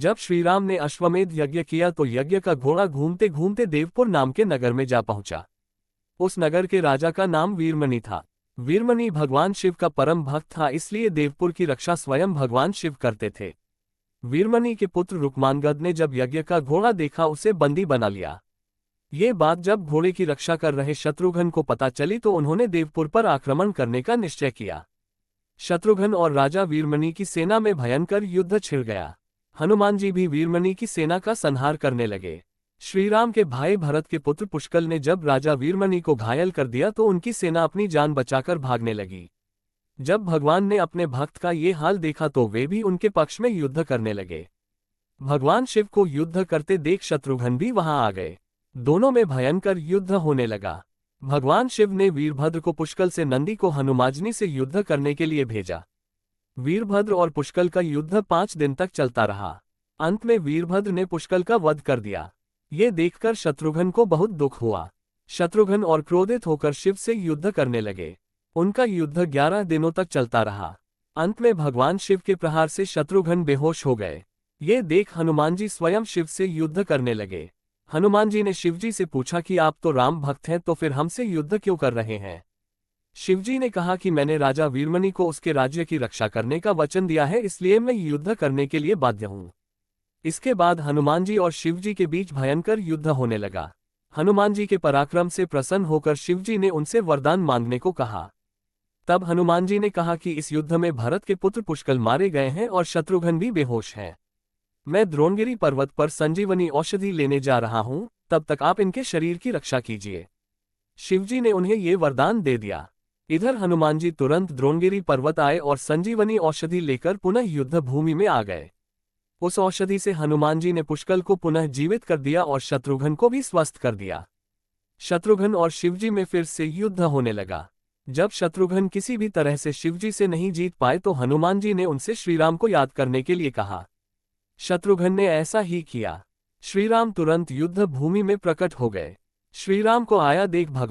जब श्रीराम ने अश्वमेध यज्ञ किया तो यज्ञ का घोड़ा घूमते घूमते देवपुर नाम के नगर में जा पहुंचा। उस नगर के राजा का नाम वीरमणि था। वीरमणि भगवान शिव का परम भक्त था, इसलिए देवपुर की रक्षा स्वयं भगवान शिव करते थे। वीरमणि के पुत्र रुक्मांगद ने जब यज्ञ का घोड़ा देखा उसे बंदी बना लिया। ये बात जब घोड़े की रक्षा कर रहे शत्रुघ्न को पता चली तो उन्होंने देवपुर पर आक्रमण करने का निश्चय किया। शत्रुघ्न और राजा वीरमणि की सेना में भयंकर युद्ध छिड़ गया। हनुमान जी भी वीरमणि की सेना का संहार करने लगे। श्रीराम के भाई भरत के पुत्र पुष्कल ने जब राजा वीरमणि को घायल कर दिया तो उनकी सेना अपनी जान बचाकर भागने लगी। जब भगवान ने अपने भक्त का ये हाल देखा तो वे भी उनके पक्ष में युद्ध करने लगे। भगवान शिव को युद्ध करते देख शत्रुघ्न भी वहां आ गए। दोनों में भयंकर युद्ध होने लगा। भगवान शिव ने वीरभद्र को पुष्कल से नंदी को हनुमाजनी से युद्ध करने के लिए भेजा। वीरभद्र और पुष्कल का युद्ध 5 दिन तक चलता रहा। अंत में वीरभद्र ने पुष्कल का वध कर दिया। ये देखकर शत्रुघ्न को बहुत दुख हुआ। शत्रुघ्न और क्रोधित होकर शिव से युद्ध करने लगे। उनका युद्ध 11 दिनों तक चलता रहा। अंत में भगवान शिव के प्रहार से शत्रुघ्न बेहोश हो गए। ये देख हनुमान जी स्वयं शिव से युद्ध करने लगे। हनुमान जी ने शिवजी से पूछा कि आप तो राम भक्त हैं, तो फिर हमसे युद्ध क्यों कर रहे हैं? शिवजी ने कहा कि मैंने राजा वीरमणि को उसके राज्य की रक्षा करने का वचन दिया है, इसलिए मैं युद्ध करने के लिए बाध्य हूं। इसके बाद हनुमान जी और शिवजी के बीच भयंकर युद्ध होने लगा। हनुमान जी के पराक्रम से प्रसन्न होकर शिवजी ने उनसे वरदान मांगने को कहा। तब हनुमान जी ने कहा कि इस युद्ध में भरत के पुत्र पुष्कल मारे गए हैं और शत्रुघ्न भी बेहोश हैं। मैं द्रोणगिरी पर्वत पर संजीवनी औषधि लेने जा रहा हूं, तब तक आप इनके शरीर की रक्षा कीजिए। शिवजी ने उन्हें ये वरदान दे दिया। इधर हनुमान जी तुरंत द्रोणगिरी पर्वत आए और संजीवनी औषधि लेकर पुनः युद्ध भूमि में आ गए। उस औषधि से हनुमान जी ने पुष्कल को पुनः जीवित कर दिया और शत्रुघ्न को भी स्वस्थ कर दिया। शत्रुघ्न और शिवजी में फिर से युद्ध होने लगा। जब शत्रुघ्न किसी भी तरह से शिवजी से नहीं जीत पाए तो हनुमान जी ने उनसे श्रीराम को याद करने के लिए कहा। शत्रुघ्न ने ऐसा ही किया। श्रीराम तुरंत युद्ध भूमि में प्रकट हो गए। श्रीराम को आया देख भगवान